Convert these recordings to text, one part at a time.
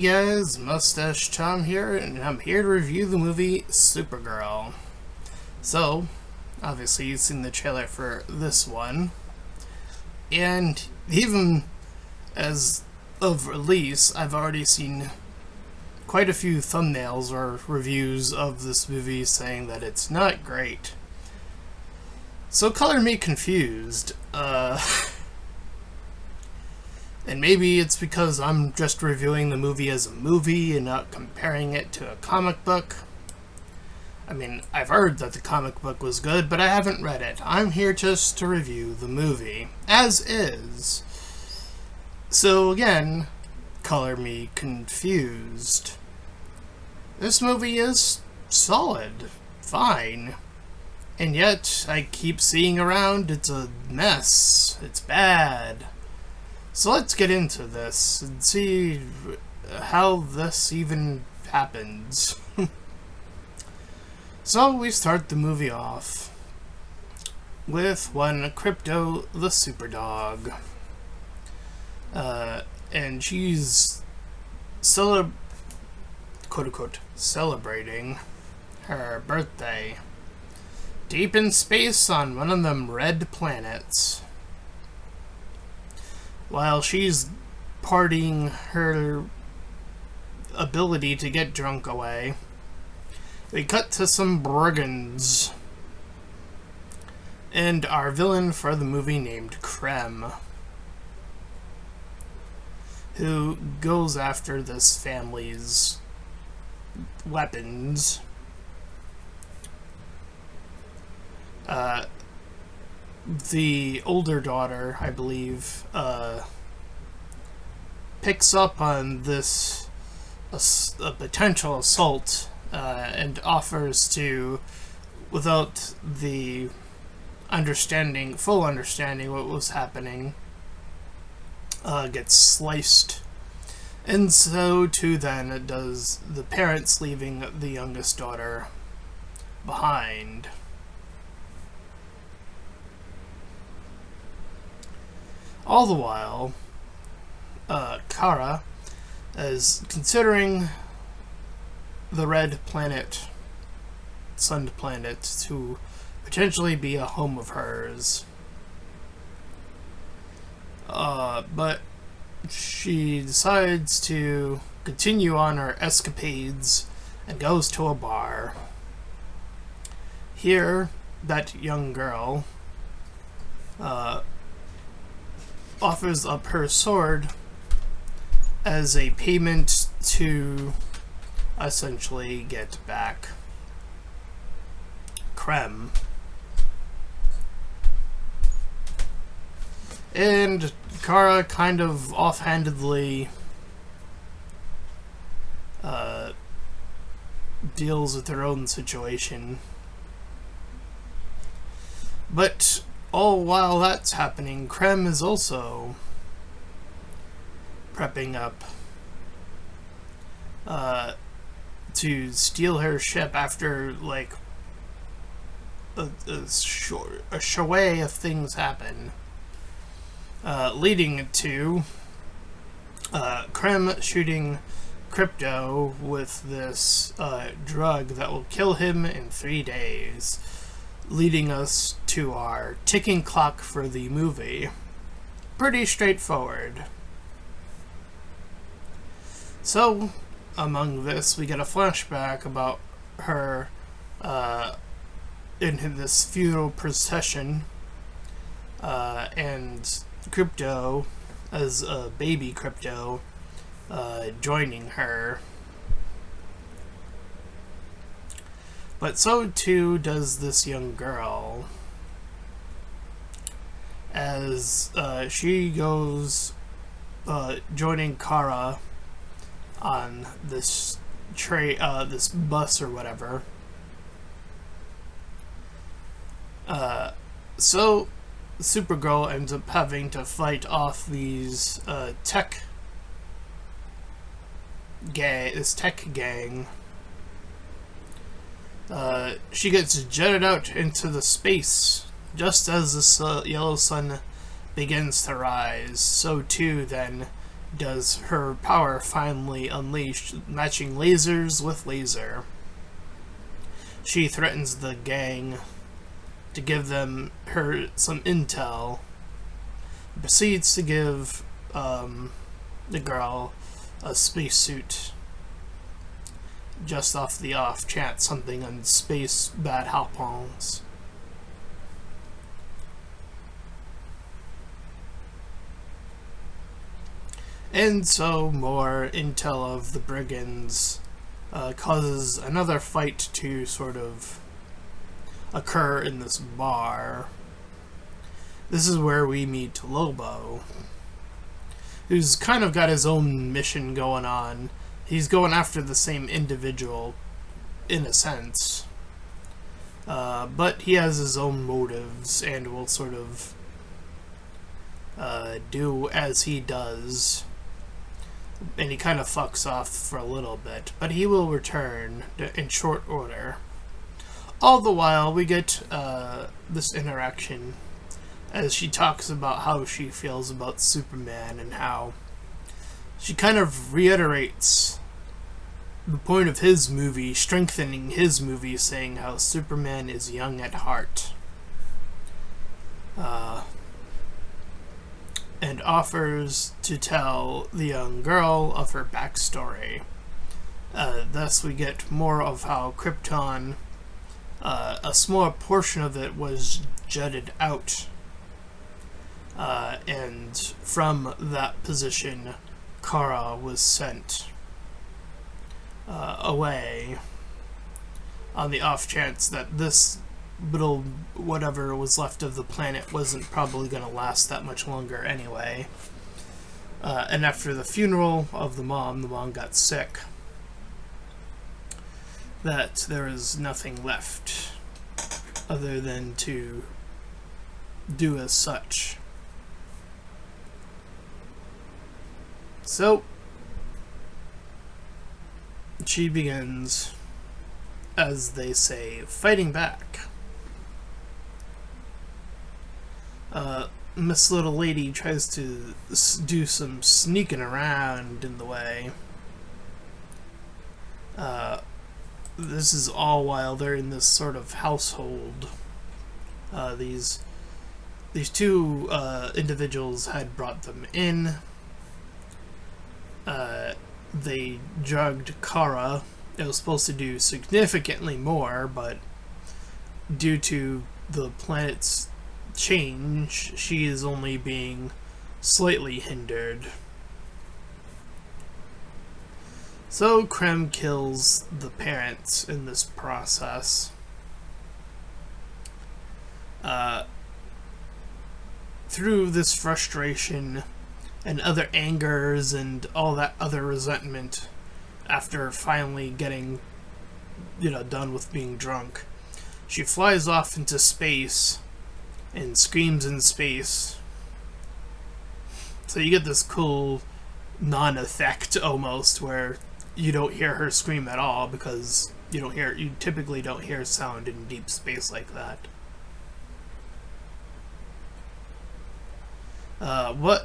Hey guys, Mustached Tom here, and I'm here to review the movie Supergirl. So, obviously you've seen the trailer for this one, and even as of release, I've already seen quite a few thumbnails or reviews of this movie saying that it's not great. So color me confused. And maybe it's because I'm just reviewing the movie as a movie and not comparing it to a comic book. I mean, I've heard that the comic book was good, but I haven't read it. I'm here just to review the movie, as is. So again, color me confused. This movie is solid, fine. And yet, I keep seeing around it's a mess, it's bad. So let's get into this and see how this even happens. So we start the movie off with one Krypto the Superdog. And she's quote-unquote celebrating her birthday deep in space on one of them red planets. While she's partying her ability to get drunk away, we cut to some brigands and our villain for the movie named Crem, who goes after this family's weapons. The older daughter, I believe, picks up on this a potential assault and offers to, without the full understanding what was happening, gets sliced. And so too then does the parents, leaving the youngest daughter behind. All the while, Kara is considering the red planet, sun planet, to potentially be a home of hers. But she decides to continue on her escapades and goes to a bar. Here, that young girl offers up her sword as a payment to essentially get back Krem. And Kara kind of offhandedly deals with her own situation. But all while that's happening, Krem is also prepping up to steal her ship after, like, a charade of things happen, leading to Krem shooting Krypto with this drug that will kill him in 3 days, leading us to our ticking clock for the movie. Pretty straightforward. So, among this, we get a flashback about her in this funeral procession, and Krypto, as a baby Krypto, joining her. But so too does this young girl, as she goes joining Kara on this this bus or whatever. So Supergirl ends up having to fight off these tech gang. She gets jetted out into the space just as the yellow sun begins to rise. So too then does her power finally unleash, matching lasers with laser. She threatens the gang to give them some intel. Proceeds to give the girl a spacesuit just off the off chance something on space bad happens. And so more intel of the brigands causes another fight to sort of occur in this bar. This is where we meet Lobo, who's kind of got his own mission going on. He's going after the same individual, in a sense, but he has his own motives and will sort of do as he does. And he kind of fucks off for a little bit, but he will return in short order. All the while, we get this interaction as she talks about how she feels about Superman and how she kind of reiterates the point of his movie, strengthening his movie, saying how Superman is young at heart. And offers to tell the young girl of her backstory. Thus we get more of how Krpyton, a small portion of it was jutted out. And from that position, Kara was sent away on the off chance that this little whatever was left of the planet wasn't probably going to last that much longer anyway. And after the funeral of the mom got sick, that there is nothing left other than to do as such. So she begins, as they say, fighting back. Miss Little Lady tries to do some sneaking around in the way. This is all while they're in this sort of household. These two individuals had brought them in. They drugged Kara. It was supposed to do significantly more, but due to the planet's change, she is only being slightly hindered. So Krem kills the parents in this process. Through this frustration and other angers and all that other resentment, after finally getting, done with being drunk, she flies off into space and screams in space. So you get this cool non-effect almost, where you don't hear her scream at all because you typically don't hear sound in deep space like that.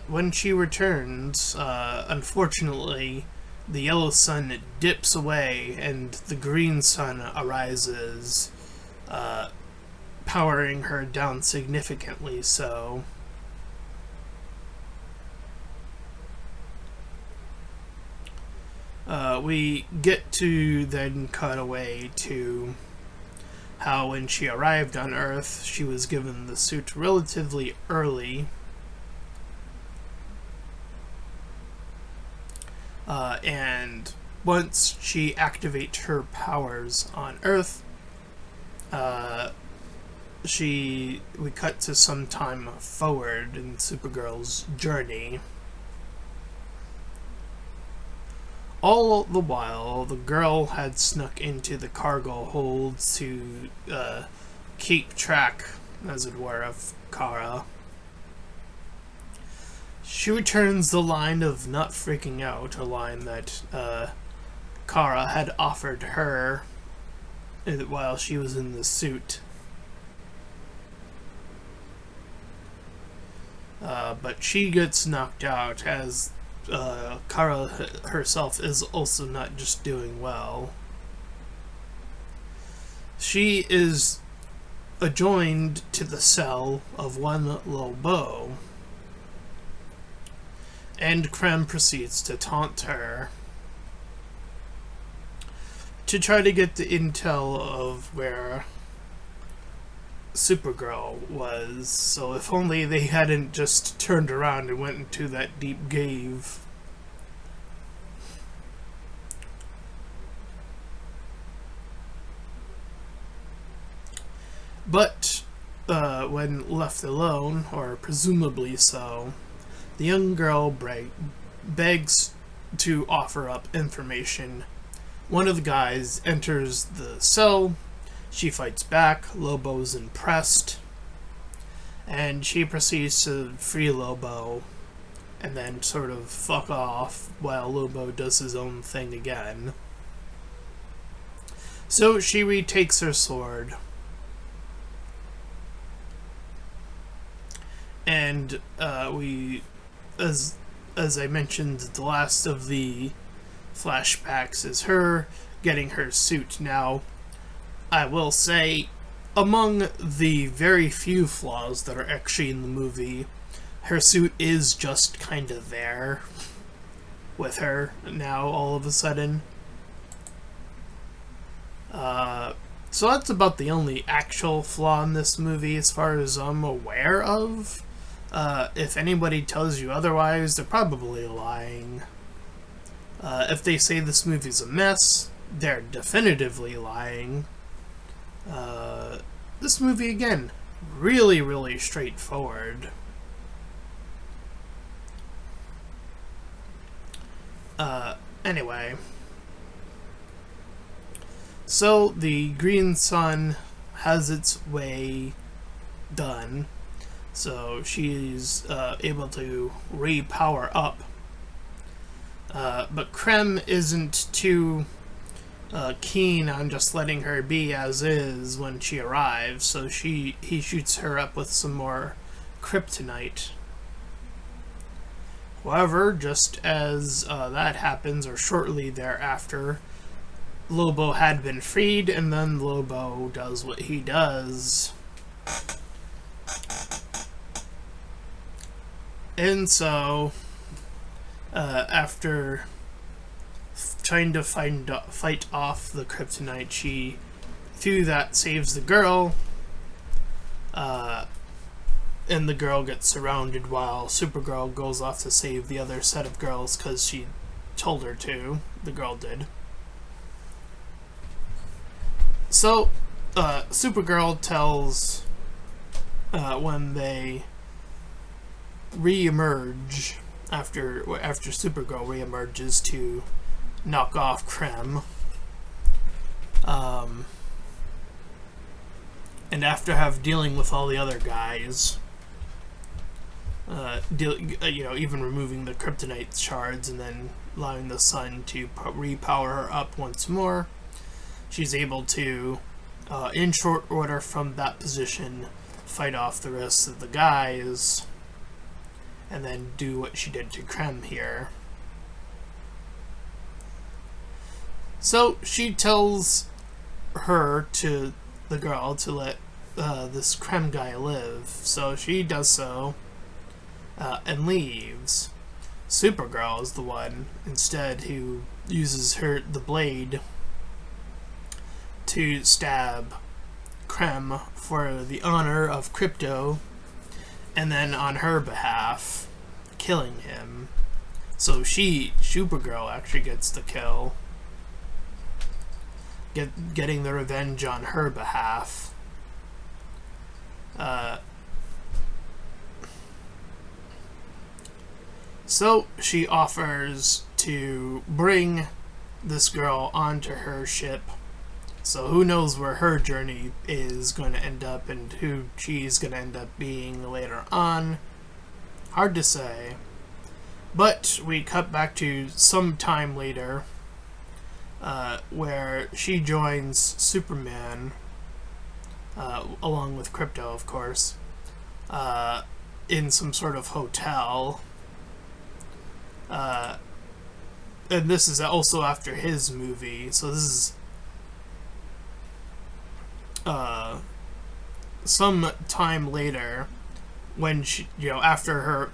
When she returns, unfortunately, the yellow sun dips away and the green sun arises, powering her down significantly so. We get to then cut away to how when she arrived on Earth, she was given the suit relatively early. And once she activates her powers on Earth, we cut to some time forward in Supergirl's journey. All the while, the girl had snuck into the cargo hold to keep track, as it were, of Kara. She returns the line of not freaking out, a line that Kara had offered her while she was in the suit. But she gets knocked out as Kara herself is also not just doing well. She is adjoined to the cell of one Lobo, and Krem proceeds to taunt her to try to get the intel of where Supergirl was. So if only they hadn't just turned around and went into that deep cave. But when left alone, or presumably so, the young girl begs to offer up information. One of the guys enters the cell. She fights back. Lobo's impressed, and she proceeds to free Lobo and then sort of fuck off while Lobo does his own thing again. So she retakes her sword, and we, as I mentioned, the last of the flashbacks is her getting her suit. Now, I will say, among the very few flaws that are actually in the movie, her suit is just kind of there with her now all of a sudden. So that's about the only actual flaw in this movie as far as I'm aware of. If anybody tells you otherwise, they're probably lying. If they say this movie's a mess, they're definitively lying. This movie, again, really, really straightforward. Anyway. So, the Green Sun has its way done. So, she's able to re-power up. But Krem isn't too keen on just letting her be as is when she arrives, so he shoots her up with some more kryptonite. However, just as that happens, or shortly thereafter, Lobo had been freed, and then Lobo does what he does. And so, after trying to fight off the kryptonite, she, through that, saves the girl, and the girl gets surrounded while Supergirl goes off to save the other set of girls because she told her to. The girl did. So, Supergirl tells, when they re-emerge, after Supergirl re-emerges to knock off Krem, and after dealing with all the other guys, even removing the kryptonite shards and then allowing the sun to repower her up once more, she's able to, in short order from that position, fight off the rest of the guys, and then do what she did to Krem here. So she tells the girl to let this Krem guy live. So she does so and leaves. Supergirl is the one instead who uses the blade to stab Krem for the honor of Krypto, and then on her behalf, killing him. So Supergirl actually gets the kill, getting the revenge on her behalf. So she offers to bring this girl onto her ship. So who knows where her journey is going to end up and who she's going to end up being later on. Hard to say. But we cut back to some time later, where she joins Superman, along with Krypto, of course, in some sort of hotel. And this is also after his movie, so this is some time later when she, after her,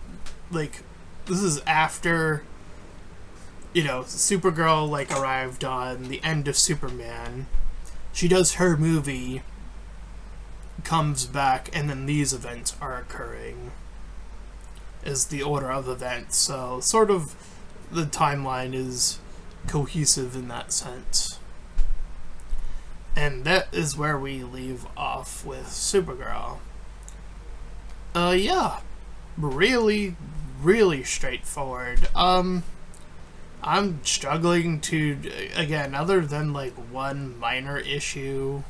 like, this is after, Supergirl, like, arrived on the end of Superman. She does her movie, comes back, and then these events are occurring, is the order of events. So, sort of, the timeline is cohesive in that sense. And that is where we leave off with Supergirl. Yeah. Really, really straightforward. I'm struggling to, again, other than, like, one minor issue.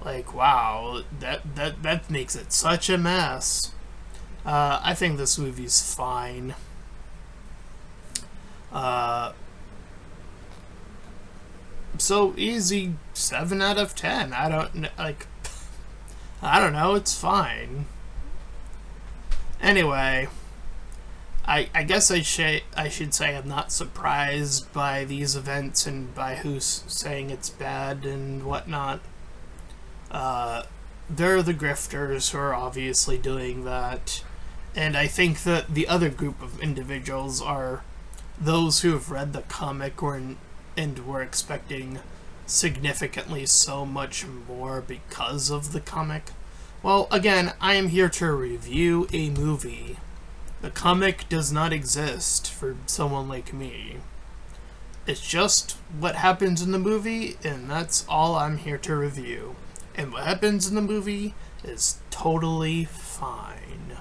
Like, wow, that makes it such a mess. I think this movie's fine. So easy, 7 out of 10. I don't know, it's fine. Anyway, I guess I should say I'm not surprised by these events and by who's saying it's bad and whatnot. They're the grifters who are obviously doing that, and I think that the other group of individuals are those who have read the comic and were expecting significantly so much more because of the comic. Well, again, I am here to review a movie. The comic does not exist for someone like me. It's just what happens in the movie, and that's all I'm here to review. And what happens in the movie is totally fine.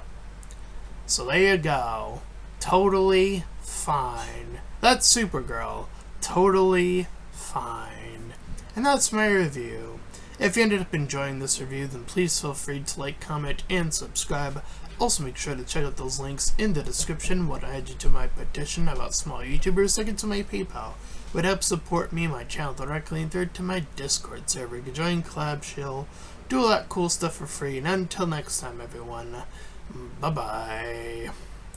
So there you go. Totally fine. That's Supergirl. Totally fine. And that's my review. If you ended up enjoying this review, then please feel free to like, comment, and subscribe. Also make sure to check out those links in the description. What I add you to my petition about small YouTubers, second to my PayPal. Would help support me, my channel directly, and third to my Discord server. You can join, collab, chill, do all that cool stuff for free. And until next time, everyone, bye-bye.